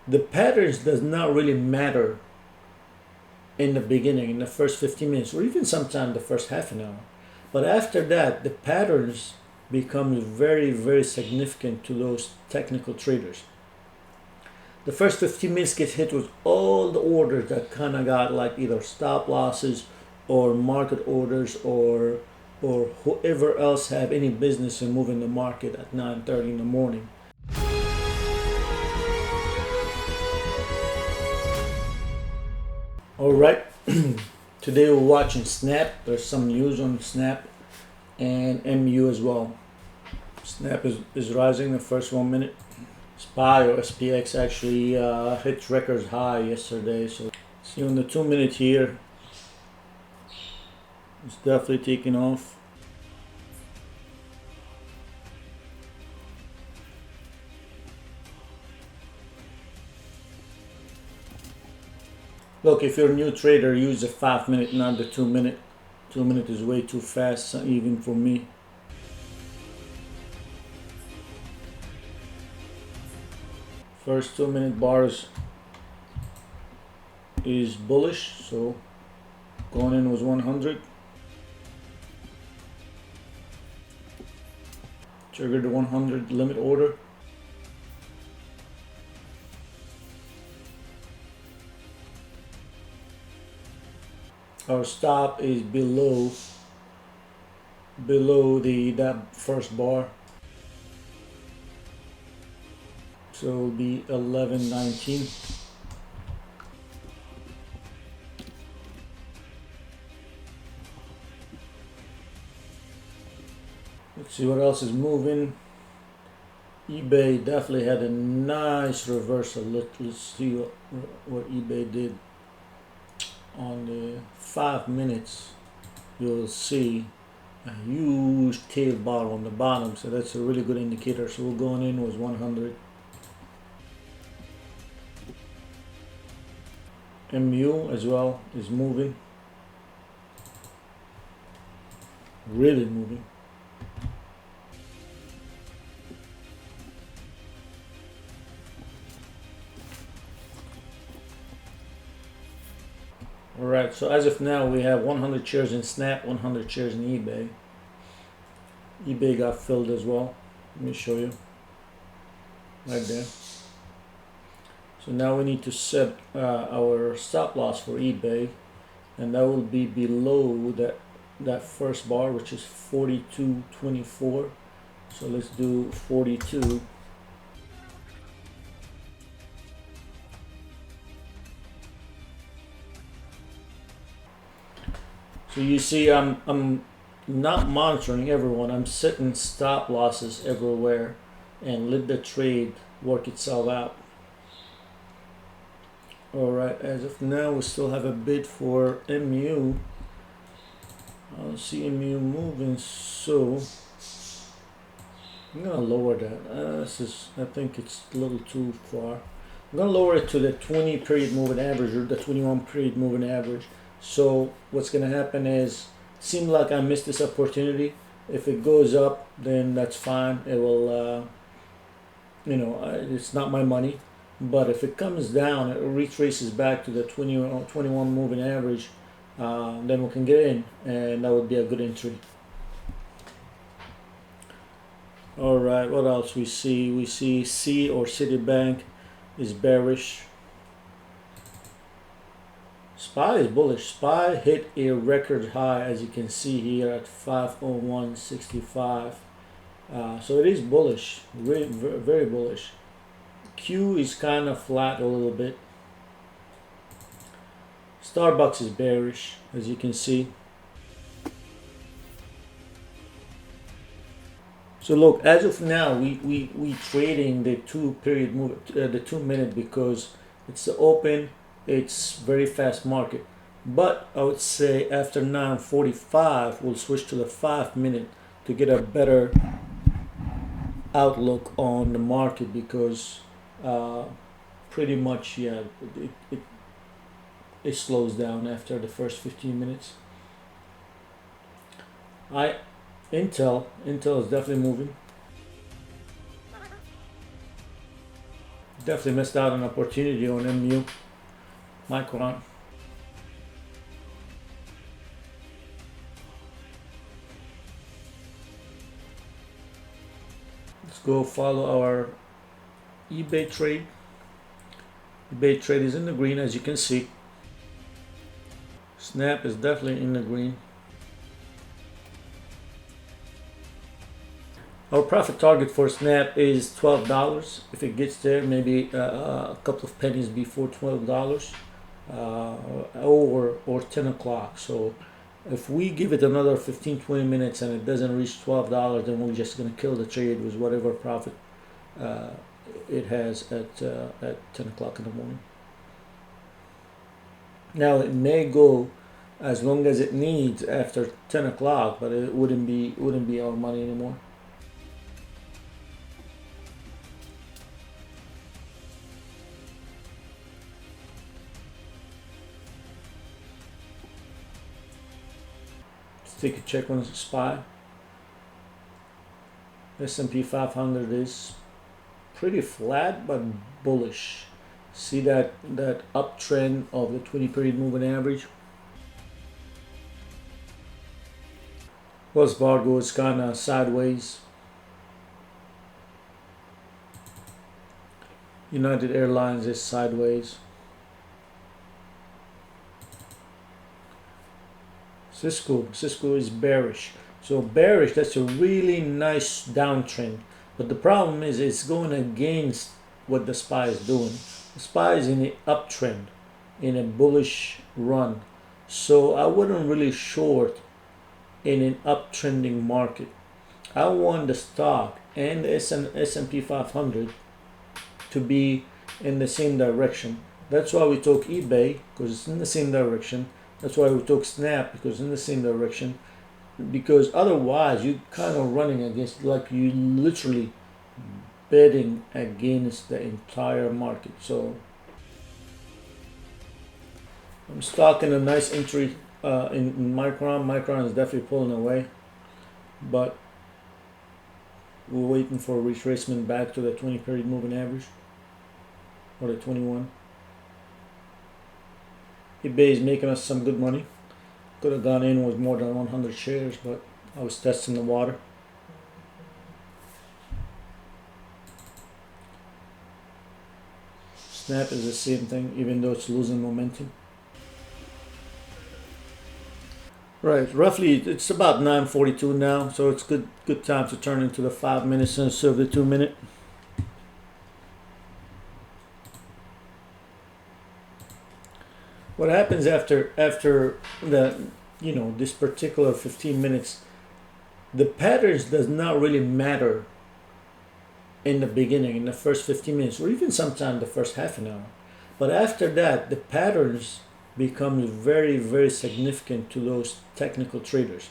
The patterns does not really matter in the beginning, in the first 15 minutes, or even sometimes the first half an hour. But after that, the patterns become very, very significant to those technical traders. The first 15 minutes get hit with all the orders that kind of got like either stop losses or market orders or whoever else have any business in moving the market at 9:30 in the morning. All right, today we're watching Snap. There's some news on Snap and MU as well. Snap is rising the first 1 minute. SPY or SPX actually hit record high yesterday. So see on the 2 minute here, it's definitely taking off. Look, if you're a new trader, use the 5 minute, not the 2 minute. 2 minute is way too fast, even for me. First 2 minute bars is bullish, so going in was 100. Triggered the 100 limit order. Our stop is below that first bar, so it'll be 11.19. Let's see what else is moving. eBay definitely had a nice reversal. Let's see what eBay did. On the 5 minutes, you'll see a huge tail bar on the bottom, so that's a really good indicator. So we're going in was 100. MU as well is moving, really moving. Alright, so as of now we have 100 shares in Snap, 100 shares in eBay. eBay got filled as well. Let me show you. Right there. So now we need to set our stop loss for eBay, and that will be below that first bar, which is 42.24. So let's do 42. So you see, I'm not monitoring everyone. I'm setting stop losses everywhere and let the trade work itself out. All right, as of now, we still have a bid for MU. I don't see MU moving, so I'm gonna lower that. I think it's a little too far. I'm gonna lower it to the 20 period moving average or the 21 period moving average. So what's going to happen is, seems like I missed this opportunity. If it goes up, then that's fine. It will, it's not my money. But if it comes down, it retraces back to the 21 moving average, then we can get in, and that would be a good entry. All right, what else we see? We see C or Citibank is bearish. SPY is bullish. SPY hit a record high, as you can see here, at 501.65. So it is bullish, very, very bullish. Q is kind of flat a little bit. Starbucks is bearish, as you can see. So look, as of now, we trading the 2 period move, the 2 minute, because it's the open. It's very fast market, but I would say after 9:45 we'll switch to the 5 minute to get a better outlook on the market, because pretty much it slows down after the first 15 minutes. Intel is definitely moving. Definitely missed out on opportunity on MU Micron. Let's go follow our eBay trade. eBay trade is in the green, as you can see. Snap is definitely in the green. Our profit target for Snap is $12. If it gets there, maybe a couple of pennies before $12, or 10 o'clock. So if we give it another 15-20 minutes and it doesn't reach $12, then we're just going to kill the trade with whatever profit it has at 10 o'clock in the morning. Now it may go as long as it needs after 10 o'clock, but it wouldn't be our money anymore. Let's take a check on SPY. S&P 500 is pretty flat but bullish. See that uptrend of the 20 period moving average? Wells Fargo is kind of sideways. United Airlines is sideways. Cisco is bearish. So bearish, that's a really nice downtrend. But the problem is it's going against what the SPY is doing. The SPY is in an uptrend, in a bullish run. So I wouldn't really short in an uptrending market. I want the stock and the S&P 500 to be in the same direction. That's why we took eBay, because it's in the same direction. That's why we took Snap, because it's in the same direction. Because otherwise you kind of running against, like you literally betting against the entire market. So I'm stocking a nice entry in Micron. Micron is definitely pulling away, but we're waiting for a retracement back to the 20 period moving average, or the 21. eBay is making us some good money. Could have gone in with more than 100 shares, but I was testing the water. Snap is the same thing, even though it's losing momentum. Right, roughly it's about 9:42 now, so it's good time to turn into the 5 minutes instead of the 2 minute. What happens after the this particular 15 minutes, the patterns does not really matter in the beginning, in the first 15 minutes, or even sometime the first half an hour. But after that, the patterns become very, very significant to those technical traders.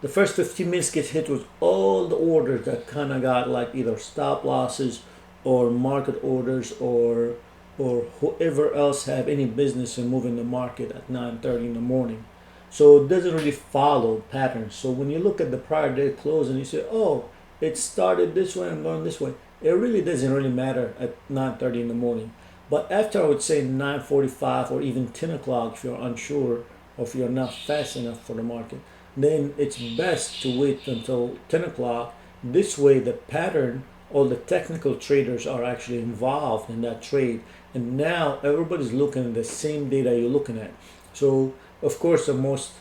The first 15 minutes gets hit with all the orders that kind of got like either stop losses or market orders, or whoever else have any business in moving the market at 9:30 in the morning. So it doesn't really follow patterns. So when you look at the prior day close and you say, oh, it started this way, I'm going this way, it really doesn't really matter at 9:30 in the morning. But after, I would say 9:45 or even 10 o'clock, if you're unsure or if you're not fast enough for the market, then it's best to wait until 10 o'clock. This way the pattern, all the technical traders are actually involved in that trade, and now everybody's looking at the same data you're looking at. So of course the most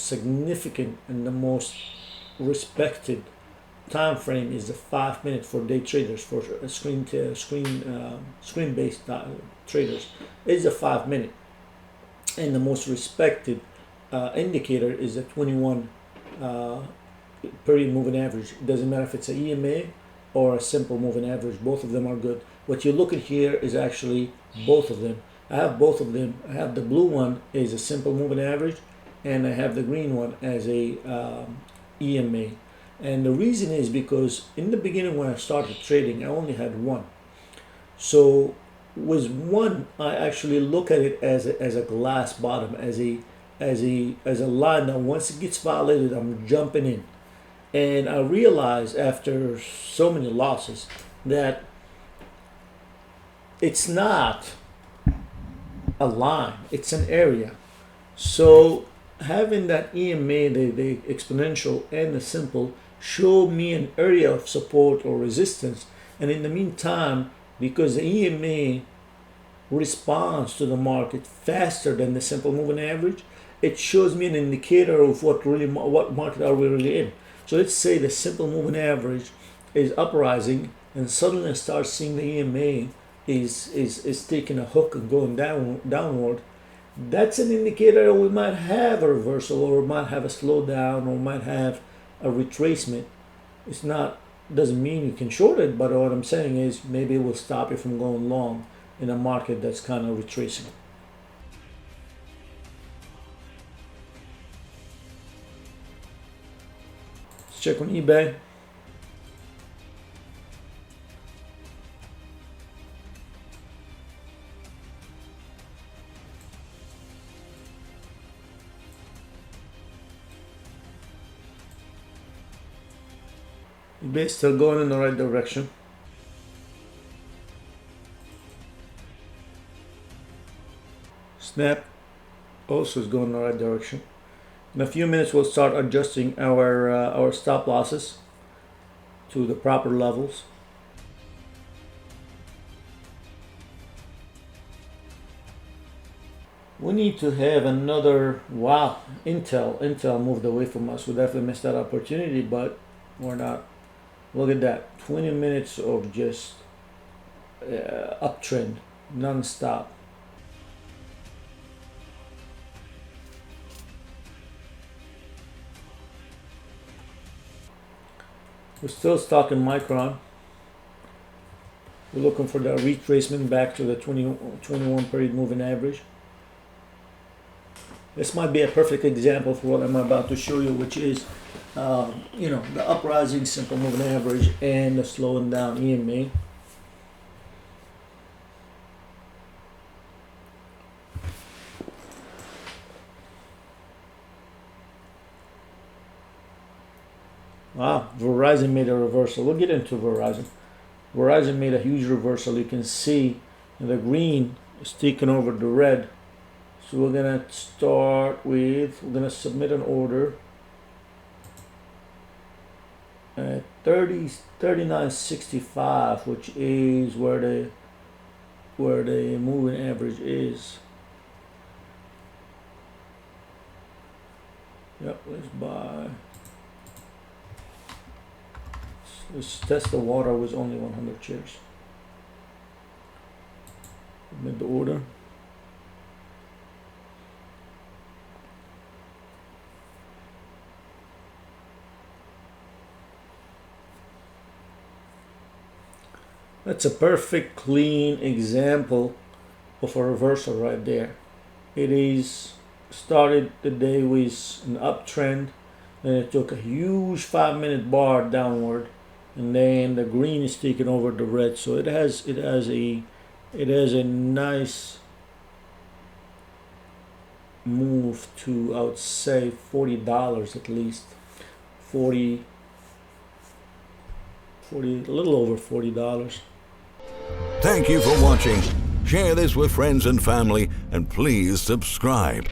significant and the most respected time frame is the 5 minute for day traders, for screen based traders is the 5 minute, and the most respected indicator is the 21 period moving average. It doesn't matter if it's a EMA or a simple moving average, both of them are good. What you look at here is actually both of them. I have both of them. I have the blue one is a simple moving average, and I have the green one as a EMA. And the reason is because in the beginning when I started trading, I only had one. So with one, I actually look at it as a glass bottom, as a line that once it gets violated, I'm jumping in. And I realized after so many losses that it's not a line, it's an area. So having that EMA, the exponential and the simple, show me an area of support or resistance. And in the meantime, because the EMA responds to the market faster than the simple moving average, it shows me an indicator of what market are we really in. So let's say the simple moving average is uprising, and suddenly I start seeing the EMA is taking a hook and going downward. That's an indicator we might have a reversal, or we might have a slowdown, or might have a retracement. It's not, doesn't mean you can short it, but what I'm saying is maybe it will stop you from going long in a market that's kind of retracing. Let's check on eBay. eBay is still going in the right direction. Snap also is going in the right direction. In a few minutes, we'll start adjusting our stop losses to the proper levels. We need to have another, wow, Intel moved away from us. We definitely missed that opportunity, but we're not. Look at that, 20 minutes of just uptrend, non-stop. We're still stuck in Micron. We're looking for the retracement back to the 21 period moving average. This might be a perfect example for what I'm about to show you, which is, the uprising simple moving average and the slowing down EMA. Wow, Verizon made a reversal. We'll get into Verizon. Verizon made a huge reversal. You can see the green is taking over the red. So we're gonna we're gonna submit an order at 39.65, which is where the moving average is. Yep, let's buy. Let's test the water with only 100 shares. Submit the order. That's a perfect clean example of a reversal right there. It is started the day with an uptrend, then it took a huge 5-minute bar downward, and then the green is taking over the red. So it has a nice move to, I would say, $40 at least. 40, a little over $40. Thank you for watching. Share this with friends and family, and please subscribe.